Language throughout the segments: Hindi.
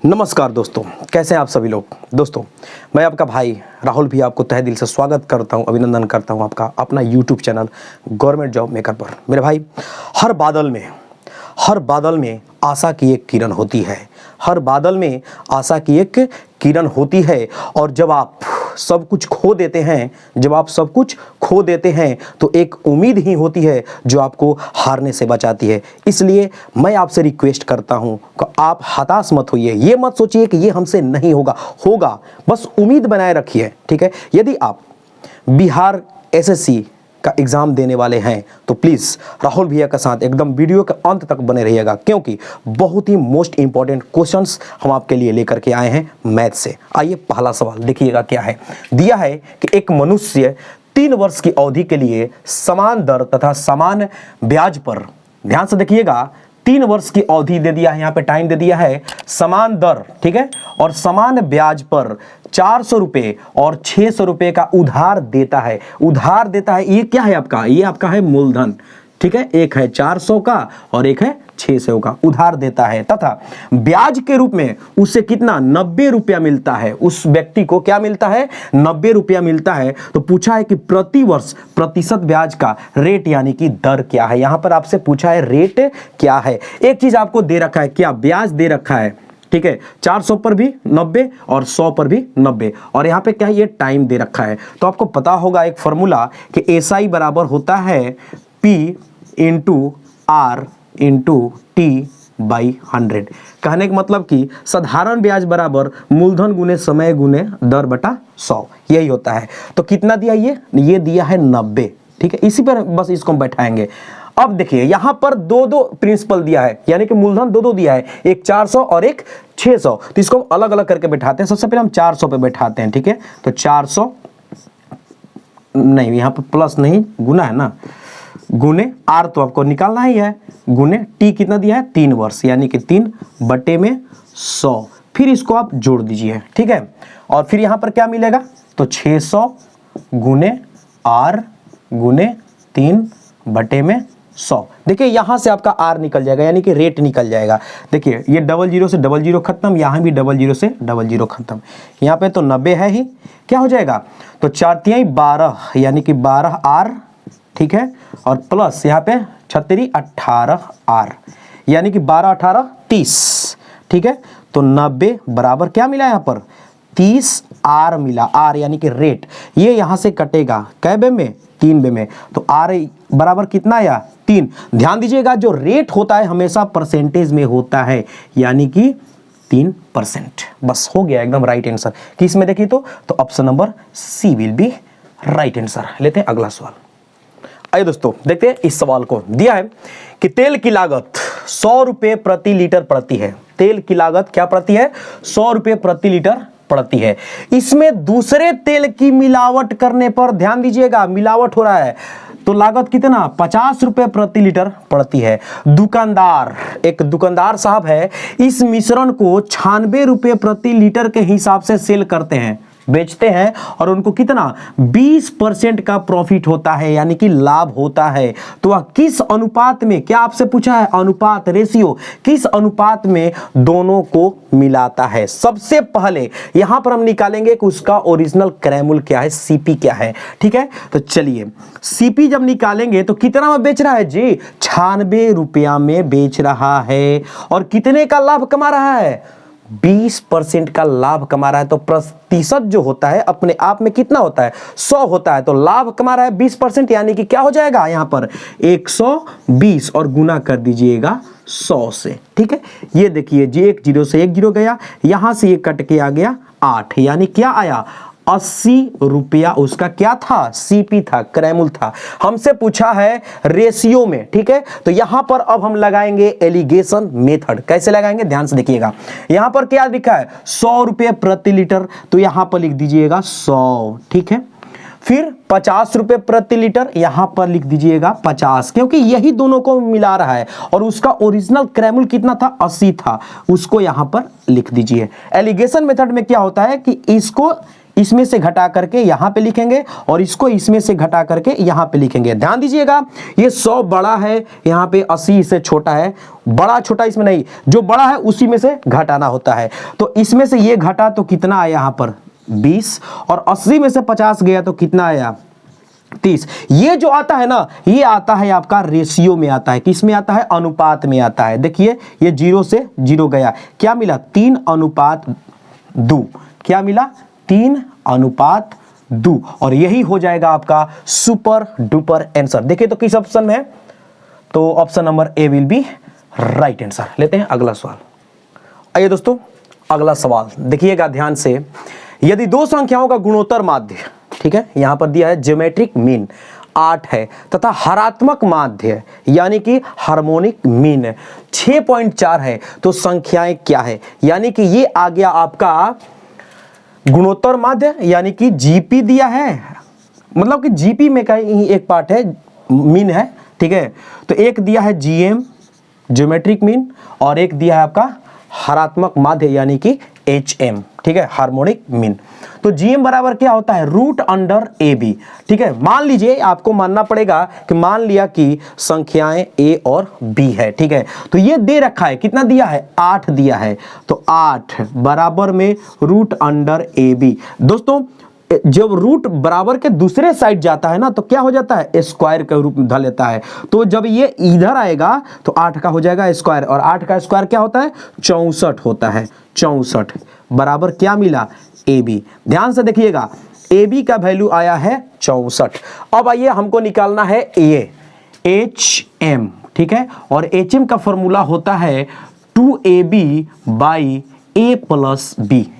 नमस्कार दोस्तों, कैसे हैं आप सभी लोग। दोस्तों, मैं आपका भाई राहुल भी आपको तहे दिल से स्वागत करता हूं, अभिनंदन करता हूं आपका अपना YouTube channel government job maker पर। मेरे भाई, हर बादल में आशा की एक किरण होती है। हर बादल में आशा की एक किरण होती है और जब आप सब कुछ खो देते हैं तो एक उम्मीद ही होती है जो आपको हारने से बचाती है। इसलिए मैं आपसे रिक्वेस्ट करता हूं कि आप हताश मत होइए। ये मत सोचिए कि ये हमसे नहीं होगा, बस उम्मीद बनाए रखिए। ठीक है। यदि आप बिहार एसएससी का एग्जाम देने वाले हैं तो प्लीज़ राहुल भैया के साथ एकदम वीडियो के अंत तक बने रहिएगा, क्योंकि बहुत ही मोस्ट इंपॉर्टेंट क्वेश्चंस हम आपके लिए लेकर के आए हैं मैथ से। आइए, पहला सवाल देखिएगा क्या है। दिया है कि एक मनुष्य 3 वर्ष की अवधि के लिए समान दर तथा समान ब्याज पर, ध्यान से देखिएगा, 3 वर्ष की अवधि दे दिया है, यहाँ पे टाइम दे दिया है, समान दर, ठीक है, और समान ब्याज पर 400 रुपये और 600 रुपये का उधार देता है। ये क्या है आपका? ये आपका है मूलधन। ठीक है, एक है 400 का और एक है 600 का उधार देता है तथा ब्याज के रूप में उससे कितना 90 रुपया मिलता है। उस व्यक्ति को क्या मिलता है? 90 रुपया मिलता है। तो पूछा है कि प्रति वर्ष प्रतिशत ब्याज का रेट यानी कि दर क्या है। यहां पर आपसे पूछा है रेट क्या है। एक चीज आपको दे रखा है, क्या ब्याज दे रखा है। ठीक है, 400 पर भी 90 और 100 पर भी 90, और यहाँ पे क्या है, ये टाइम दे रखा है। तो आपको पता होगा एक फॉर्मूला कि एसआई बराबर होता है P into R into T by 100। कहने का मतलब कि साधारण ब्याज बराबर मूलधन गुने समय गुने दर बटा 100, यही होता है। तो कितना दिया ये दिया है 90। ठीक है, इसी पर बस इसको हम बैठाएंगे। अब देखिए, यहां पर दो प्रिंसिपल दिया है, यानी कि मूलधन दो दिया है, एक 400 और एक 600। तो इसको अलग अलग करके बैठाते हैं। सबसे पहले हम 400 पे बैठाते हैं। ठीक है, तो 400 नहीं, यहां पर प्लस नहीं, गुना है ना, गुने आर तो आपको निकालना ही है, गुने टी कितना दिया है 3 वर्ष, यानी कि 3 बटे में 100। फिर इसको आप जोड़ दीजिए। ठीक है, और फिर यहां पर क्या मिलेगा, तो 600 गुने आर गुने 3 बटे में 100। देखिए, यहां से आपका आर निकल जाएगा, यानी कि रेट निकल जाएगा। देखिए, ये 00 से 00 खत्म, यहां भी 00 से 00 खत्म, यहां पे तो 90 है ही, क्या हो जाएगा, तो 4 12, यानी कि 12 आर। ठीक है, और प्लस यहाँ पे 36 18 आर, यानी कि 12 18 30। ठीक है, तो 90 बराबर क्या मिला यहाँ पर 30 आर मिला। आर यानी कि रेट, ये यहाँ से कटेगा कै बे में 3 बे में, तो आर बराबर कितना आया 3। ध्यान दीजिएगा, जो रेट होता है हमेशा परसेंटेज में होता है, यानी कि 3%। बस हो गया एकदम राइट आंसर। किस में देखिए तो option number C will be right answer. लेते हैं अगला सवाल। आइए दोस्तों, देखते हैं इस सवाल को। दिया है कि तेल की लागत 100 रुपये प्रति लीटर पड़ती है। तेल की लागत क्या पड़ती है? 100 रुपये प्रति लीटर पड़ती है। इसमें दूसरे तेल की मिलावट करने पर, ध्यान दीजिएगा, मिलावट हो रहा है, तो लागत कितना 50 रुपये प्रति लीटर पड़ती है। एक दुकानदार साहब है, इस मिश्रण को 96 रुपये प्रति लीटर के हिसाब से सेल करते हैं, बेचते हैं, और उनको कितना 20% का प्रॉफिट होता है, यानी कि लाभ होता है। तो वह किस अनुपात में, क्या आपसे पूछा है, अनुपात, रेशियो, किस अनुपात में दोनों को मिलाता है। सबसे पहले यहां पर हम निकालेंगे कि उसका ओरिजिनल क्रैमुल क्या है, सीपी क्या है। ठीक है, तो चलिए, सीपी जब निकालेंगे तो कितना में बेच रहा है जी, 96 रुपया में बेच रहा है, और कितने का लाभ कमा रहा है, 20% का लाभ कमा रहा है। तो प्रतिशत जो होता है अपने आप में कितना होता है, 100 होता है, तो लाभ कमा रहा है 20%, यानी कि क्या हो जाएगा यहां पर 120, और गुना कर दीजिएगा 100 से। ठीक है, ये देखिए जी, 1 0 से 1 0 गया, यहां से ये कट के आ गया 8, यानी क्या आया 80 रुपया उसका क्या था, सीपी था, क्रैमुल था। हमसे पूछा है रेशियो में। ठीक है, तो यहां पर अब हम लगाएंगे एलिगेशन मेथड। कैसे लगाएंगे, ध्यान से देखिएगा। यहां पर क्या लिखा है 100 रुपये प्रति लीटर, तो यहां पर लिख दीजिएगा 100। ठीक है, फिर 50 रुपये प्रति लीटर, यहां पर लिख दीजिएगा 50, क्योंकि यही दोनों को मिला रहा है, और उसका ओरिजिनल क्रैमुल कितना था 80 था, उसको यहां पर लिख दीजिए। एलिगेशन मेथड में क्या होता है कि इसको इसमें से घटा करके यहाँ पे लिखेंगे और इसको इसमें से घटा करके यहाँ पे लिखेंगे। ध्यान दीजिएगा, ये 100 बड़ा है, यहाँ पे 80 इससे छोटा है, बड़ा छोटा इसमें नहीं, जो बड़ा है उसी में से घटाना होता है। तो इसमें से ये घटा तो कितना आया यहाँ पर 20, और 80 में से 50 गया तो कितना आया 30। ये जो आता है ना, ये आता है आपका रेशियो में आता है, किस में आता है, अनुपात में आता है। देखिए ये 0 से 0 गया, क्या मिला 3:2। क्या मिला 3:2, और यही हो जाएगा आपका सुपर डुपर आंसर। देखिए तो किस ऑप्शन में है, तो option number A will be right answer. लेते हैं अगला सवाल। आइए दोस्तों अगला सवाल देखिएगा ध्यान से। यदि दो संख्याओं का गुणोत्तर माध्य, ठीक है, यहां पर दिया है ज्योमेट्रिक मीन 8 है तथा हरात्मक माध्य यानी कि हार्मोनिक मीन 6.4 है, तो संख्याएं क्या है। यानी कि ये आ गया आपका गुणोत्तर माध्य, यानी कि जीपी दिया है, मतलब कि जीपी में का ही एक पार्ट है, मीन है, ठीक है। तो एक दिया है जीएम ज्योमेट्रिक मीन, और एक दिया है आपका हरात्मक माध्य यानी कि एचएम, ठीक है, हार्मोनिक मीन। तो जीएम बराबर क्या होता है, √√AB, ठीक है। मान लीजिए आपको मानना पड़ेगा कि मान लिया कि संख्याएं ए और बी है, ठीक है। तो ये दे रखा है, कितना दिया है 8 दिया है, तो 8 बराबर में √√AB। दोस्तों जब रूट बराबर के दूसरे साइड जाता है ना, तो क्या हो जाता है, स्क्वायर के रूप में धर लेता है। तो जब ये इधर आएगा तो 8 का हो जाएगा स्क्वायर, और 8 का स्क्वायर क्या होता है 64 होता है। 64 बराबर क्या मिला AB। ध्यान से देखिएगा, AB का वैल्यू आया है 64। अब आइए हमको निकालना है ये HM, ठीक है, और HM का फॉर्मूला होता है 2AB/A+B।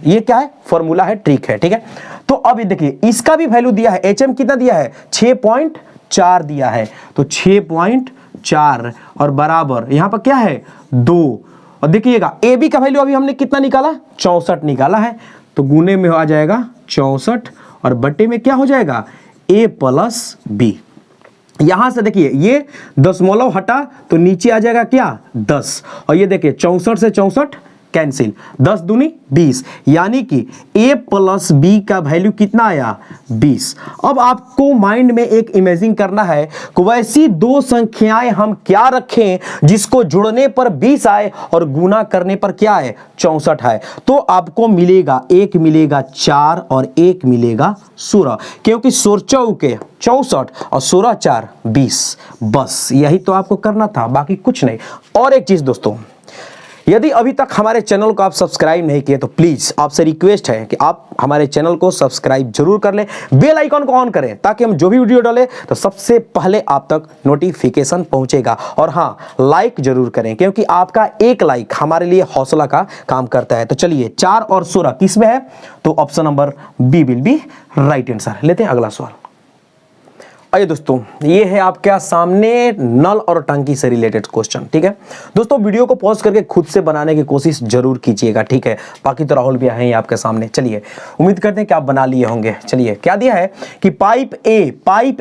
ये क्या है, फॉर्मूला है, ट्रिक है, ठीक है। तो अब देखिए इसका भी वैल्यू दिया है, HM कितना दिया है 6.4 दिया है, तो 6.4 और बराबर यहां पर क्या है 2। और देखिएगा AB का वैल्यू अभी हमने कितना निकाला 64 निकाला है, तो गुने में आ जाएगा 64 और बट्टे में क्या हो जाएगा A+B। यहां से देखिए ये दशमलव हटा तो नीचे आ जाएगा क्या 10, और ये देखिए 64 से 64 कैंसिल, 10 दूनी 20, यानी कि A+B का वैल्यू कितना आया 20। अब आपको माइंड में एक इमेजिन करना है कि वैसी दो संख्याएं हम क्या रखें जिसको जुड़ने पर 20 आए और गुना करने पर क्या है 64 है। तो आपको मिलेगा, एक मिलेगा 4 और एक मिलेगा 16, क्योंकि 16 के 64 और 16 4 20। बस यही तो आपको करना था, बाकी कुछ नहीं। और एक चीज दोस्तों, यदि अभी तक हमारे चैनल को आप सब्सक्राइब नहीं किए तो प्लीज आपसे रिक्वेस्ट है कि आप हमारे चैनल को सब्सक्राइब जरूर कर लें, बेल आइकन को ऑन करें ताकि हम जो भी वीडियो डालें तो सबसे पहले आप तक नोटिफिकेशन पहुंचेगा। और हाँ, लाइक जरूर करें, क्योंकि आपका एक लाइक हमारे लिए हौसला का काम करता है। तो चलिए 4 और 16 किस में है, तो option number B will be right answer. लेते हैं अगला सवाल। आइए दोस्तों, ये है आपके सामने नल और टंकी से रिलेटेड क्वेश्चन, ठीक है। दोस्तों वीडियो को पॉज करके खुद से बनाने की कोशिश जरूर कीजिएगा, ठीक है। बाकी तो राहुल भी हैं आपके सामने। चलिए उम्मीद करते हैं कि आप बना लिए होंगे। चलिए क्या दिया है कि पाइप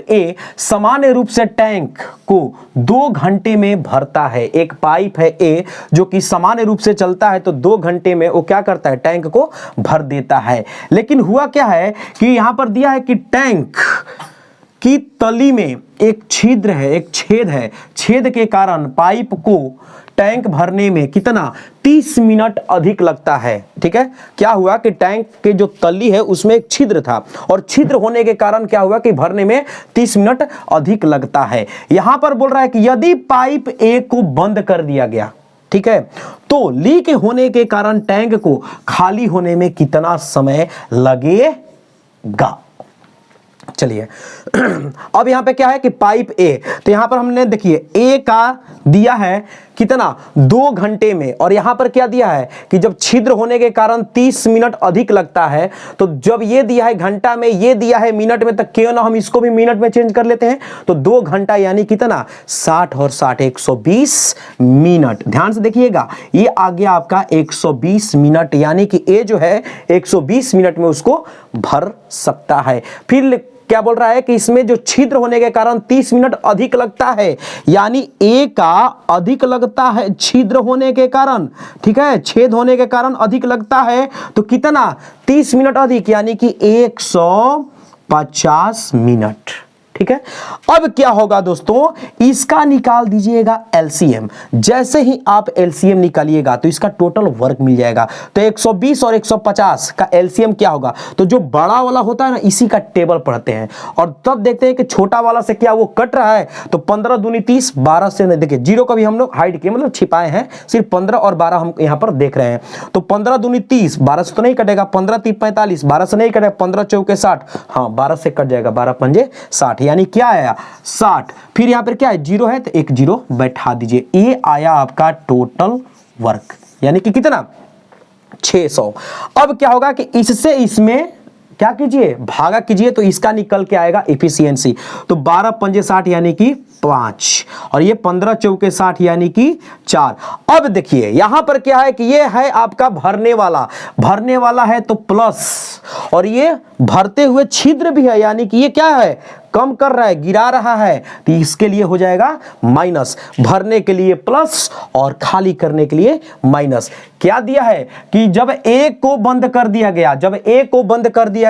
ए सामान्य रूप से टैंक को 2 घंटे में भरता है। एक पाइप है ए जो कि सामान्य रूप से चलता है, तो 2 घंटे में वो क्या करता है, टैंक को भर देता है। लेकिन हुआ क्या है कि यहां पर दिया है कि टैंक की तली में एक छिद्र है, एक छेद है। छेद के कारण पाइप को टैंक भरने में कितना 30 मिनट अधिक लगता है, ठीक है। क्या हुआ कि टैंक के जो तली है उसमें एक छिद्र था, और छिद्र होने के कारण क्या हुआ कि भरने में 30 मिनट अधिक लगता है। यहां पर बोल रहा है कि यदि पाइप ए को बंद कर दिया गया, ठीक है, तो लीक होने के कारण टैंक को खाली होने में कितना समय लगेगा। चलिए अब यहां पे क्या है कि पाइप ए, तो यहां पर हमने देखिए ए का दिया है कितना 2 घंटे में, और यहां पर क्या दिया है कि जब छिद्र होने के कारण 30 मिनट अधिक लगता है, तो जब ये दिया है घंटा में, ये दिया है मिनट में, तो क्यों ना हम इसको भी मिनट में चेंज कर लेते हैं। तो 2 घंटा यानी कितना 60 और 60 120 मिनट। ध्यान से देखिएगा, ये आ गया आपका 120 मिनट, यानी कि ए जो है 120 मिनट में उसको भर सकता है। फिर क्या बोल रहा है कि इसमें जो छिद्र होने के कारण 30 मिनट अधिक लगता है, यानी ए का अधिक लगता है छिद्र होने के कारण, ठीक है, छेद होने के कारण अधिक लगता है, तो कितना 30 मिनट अधिक, यानी कि 150 मिनट, ठीक है। अब क्या होगा दोस्तों, इसका निकाल दीजिएगा एलसीएम। जैसे ही आप एलसीएम निकालिएगा तो इसका टोटल वर्क मिल जाएगा। तो 120 और 150 का एलसीएम क्या होगा, तो जो बड़ा वाला होता है ना, इसी का टेबल पढ़ते हैं और तब देखते हैं कि छोटा वाला से क्या वो कट रहा है। तो 15 दूनी 30, 12 से नहीं, देखिए जीरो का भी हम लोग हाइड किए, मतलब छिपाए हैं, सिर्फ 15 और 12 हम यहां पर देख रहे हैं। तो 15 दूनी 30, 12 से तो नहीं कटेगा, 15 3 45, 12 से नहीं कटेगा, 15 चौके 60, हाँ 12 से कट जाएगा, 12 पंजे 60, यानी क्या आया 60। फिर यहां पर क्या है, जीरो है तो एक जीरो बैठा दीजिए। ये आया आपका टोटल वर्क, यानी कि कितना 600। अब क्या होगा कि इससे इसमें क्या कीजिए, भागा कीजिए, तो इसका निकल के आएगा एफिशिएंसी। तो 12 पंजे 60 यानी कि 5 और ये 15 चौके 60 यानी कि 4। अब देखिए यहां पर क्या है कि ये है आपका भरने वाला है तो प्लस, और ये भरते हुए छिद्र भी है, यानी कि ये क्या है, कम कर रहा है, गिरा रहा है, तो इसके लिए हो जाएगा माइनस। भरने के लिए प्लस और खाली करने के लिए माइनस। क्या दिया है कि जब एक को बंद कर दिया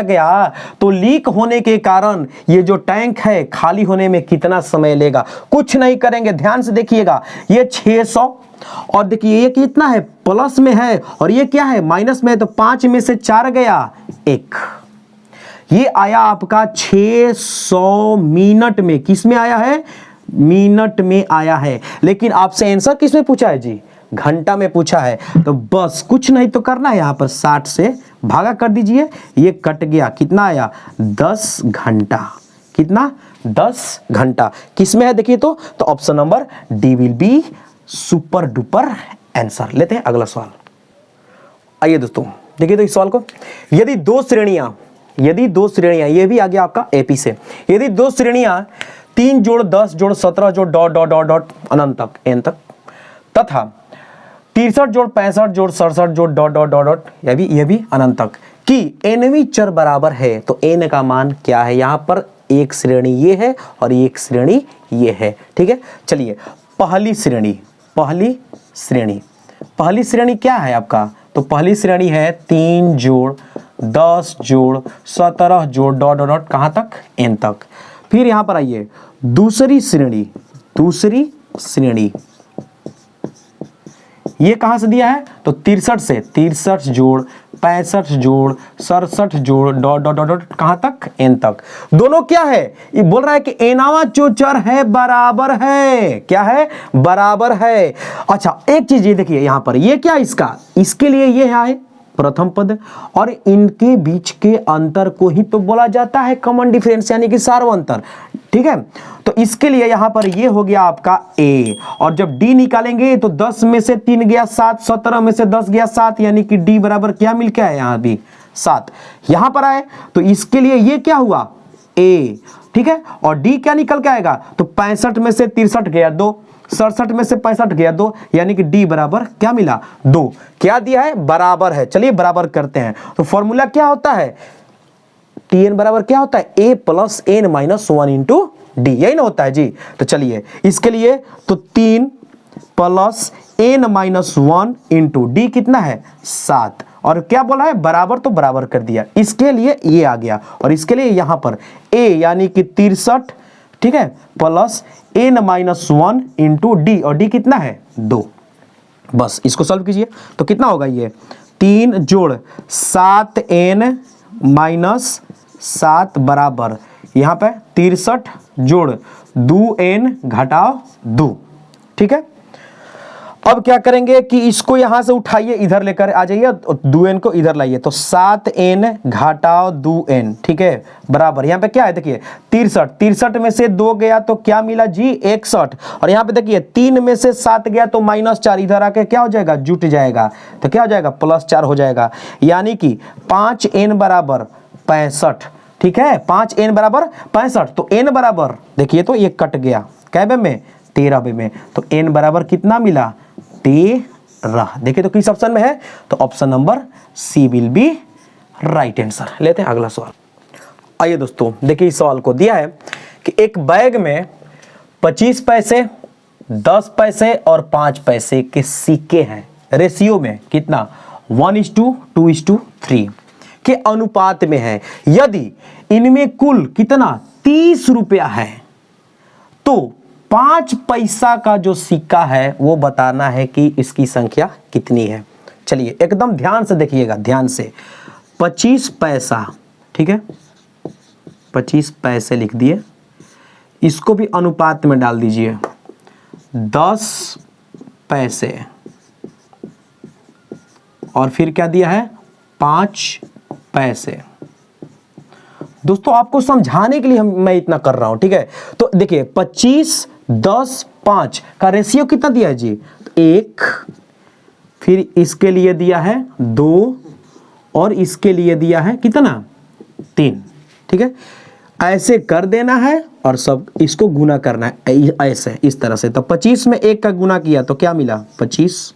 गया तो लीक होने के कारण ये जो टैंक है खाली होने में कितना समय लेगा, कुछ नहीं करेंगे, ध्यान से देखिएगा। ये 600 और देखिए ये कितना है, प्लस में है, और ये क्या है, माइनस में है, तो 5 में से 4 गया 1। ये आया आपका 600 मिनट में। किस में आया है, मिनट में आया है। लेकिन आपसे आंसर किस में पूछा है जी, घंटा में पूछा है। तो बस कुछ नहीं तो करना है, यहां पर 60 से भागा कर दीजिए, ये कट गया, कितना आया 10 घंटा। कितना 10 घंटा किस में है, देखिए तो option number D will be super duper answer. लेते हैं अगला सवाल। आइए दोस्तों देखिए तो इस सवाल को, यदि दो श्रेणियां, ये भी आ गया आपका एपी से, यदि दो श्रेणियां 3 जोड़ 10 जोड़ 17 जोड़ डॉट डॉट डॉट डॉट अनंत तक एन तक तथा 63 जोड़ 65 जोड़ 67 जोड़ डॉट डॉट डॉट डॉट ये भी अनंत तक कि एनवी चर बराबर है, तो एन का मान क्या है। यहां पर एक श्रेणी ये है और एक श्रेणी ये है, ठीक है। चलिए पहली श्रेणी क्या है आपका, तो पहली श्रेणी है 3 जोड़ 10 जोड़ 17 जोड़ डॉट डॉट डॉट कहां तक, एन तक। फिर यहां पर आइए दूसरी श्रेणी ये कहां से दिया है, तो 63 से 63 जोड़ 65 जोड़ 67 जोड़ डॉट डॉट डॉट कहां तक, एन तक। दोनों क्या है, ये बोल रहा है कि एनावा जो चर है बराबर है, क्या है, बराबर है। अच्छा एक चीज ये देखिए यहां पर, ये क्या इसके लिए ये है प्रथम पद, और इनके बीच के अंतर को ही तो बोला जाता है कॉमन डिफरेंस, यानी कि सार्वअंतर, ठीक है। तो इसके लिए यहां पर ये हो गया आपका ए, और जब डी निकालेंगे तो 10 में से 3 गया 7, 17 में से 10 गया 7, यानी कि डी बराबर क्या मिल के आया, यहां भी 7 यहां पर आए, तो इसके लिए ये क्या हुआ ए, ठीक है। और डी क्या निकल के आएगा, तो 65 में से 63 गया 2, 67 में से 65 गया 2, यानी कि डी बराबर क्या मिला 2। क्या दिया है, बराबर है। चलिए बराबर करते हैं, तो फॉर्मूला क्या होता है, टी एन बराबर क्या होता है, A plus N minus 1 into D, यही ना होता है जी। तो चलिए इसके लिए तो 3 plus N minus 1 into d कितना है 7, और क्या बोला है बराबर, तो बराबर कर दिया। इसके लिए ये आ गया, और इसके लिए यहां पर ए यानी कि 63, ठीक है, plus N minus 1 into d, और डी कितना है 2। बस इसको सॉल्व कीजिए तो कितना होगा, ये 3 जोड़ 7 एन माइनस 7 बराबर यहां पे 63 जोड़ 2 एन घटाओ 2, ठीक है। अब क्या करेंगे कि इसको यहां से उठाइए, इधर लेकर आ जाइए, 2n को इधर लाइए, तो 7n घटाओ 2n, ठीक है, बराबर यहां पे क्या है, देखिए 63 में से 2 गया तो क्या मिला जी 61, और यहां पे देखिए 3 में से 7 गया तो -4, इधर आके क्या हो जाएगा, जुट जाएगा, तो क्या हो जाएगा +4 हो जाएगा, यानी कि 5n बराबर 65, ठीक है, 5n बराबर 65। तो n बराबर देखिए तो ये कट गया, कै बे में 13 बे में, तो n बराबर कितना मिला 13। देखिए तो किस ऑप्शन में है, तो option number C will be right answer. लेते हैं अगला सवाल। आइए दोस्तों देखिए इस सवाल को दिया है कि एक बैग में 25 पैसे, 10 पैसे और 5 पैसे के सिक्के हैं। रेशियो में कितना? 1:2:3 के अनुपात में है। यदि इनमें कुल कितना 30 रुपया है तो 5 पैसा का जो सिक्का है वो बताना है कि इसकी संख्या कितनी है। चलिए एकदम ध्यान से देखिएगा, ध्यान से। 25 पैसा, ठीक है, 25 पैसे लिख दिए, इसको भी अनुपात में डाल दीजिए। 10 पैसे और फिर क्या दिया है? 5 पैसे। दोस्तों आपको समझाने के लिए मैं इतना कर रहा हूं, ठीक है। तो देखिए 25, 10, 5 का रेशियो कितना दिया है जी? 1, फिर इसके लिए दिया है 2 और इसके लिए दिया है कितना? 3, ठीक है। ऐसे कर देना है और सब इसको गुना करना है ऐसे, इस तरह से। तो 25 में 1 का गुना किया तो क्या मिला? 25।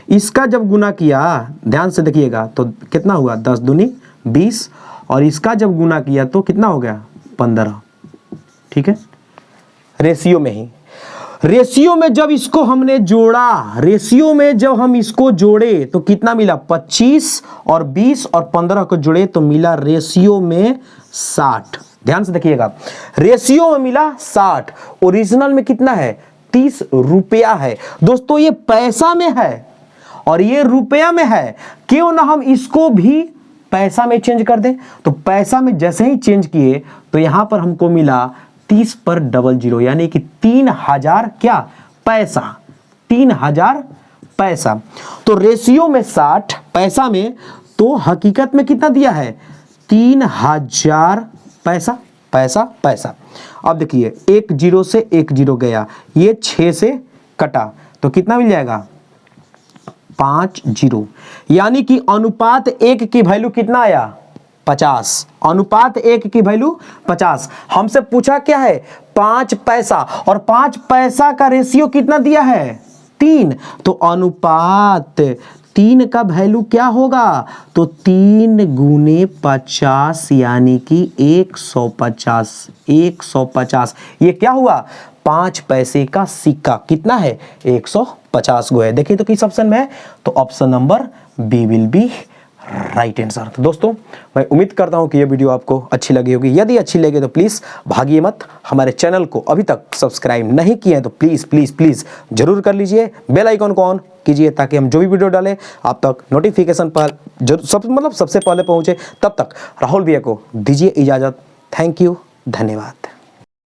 इसका जब गुना किया, ध्यान से देखिएगा, तो कितना हुआ? 10 दूनी 20 और इसका जब गुना किया तो कितना हो गया? 15, ठीक है। रेशियो में ही, रेशियो में जब इसको हमने जोड़ा, रेशियो में जब हम इसको जोड़े तो कितना मिला? 25 और 20 और 15 को जोड़े तो मिला रेशियो में 60। ध्यान से देखिएगा, रेशियो में मिला 60, ओरिजिनल में कितना है? 30 रुपया है। दोस्तों ये पैसा में है और ये रुपया में है, क्यों ना हम इसको भी पैसा में चेंज कर दें। तो पैसा में जैसे ही चेंज किए तो यहां पर हमको मिला 30 पर 00, यानी कि 3000 क्या? पैसा, 3000 पैसा। तो रेशियो में 60, पैसा में तो हकीकत में कितना दिया है? 3000 पैसा, पैसा, पैसा। अब देखिए 1 0 से 1 0 गया, ये 6 से कटा तो कितना मिल जाएगा? 5 0, यानी कि अनुपात 1 की वैल्यू कितना आया? 50। अनुपात 1 की वैल्यू 50। हमसे पूछा क्या है? 5 पैसा, और 5 पैसा का रेशियो कितना दिया है? 3। तो अनुपात 3 का वैल्यू क्या होगा? तो 3 गुने 50 यानी कि 150। 150 ये क्या हुआ? 5 पैसे का सिक्का कितना है? 150 गो है। देखिए तो किस ऑप्शन में है? तो option number B will be right answer. तो दोस्तों मैं उम्मीद करता हूं कि ये वीडियो आपको अच्छी लगी होगी। यदि अच्छी लगे तो प्लीज़ भागिए मत, हमारे चैनल को अभी तक सब्सक्राइब नहीं किए हैं तो प्लीज़ प्लीज़ प्लीज़ जरूर कर लीजिए। बेल आइकन को ऑन कीजिए ताकि हम जो भी वीडियो डालें आप तक नोटिफिकेशन पर सबसे पहले पहुंचे। तब तक राहुल भैया को दीजिए इजाज़त। थैंक यू, धन्यवाद।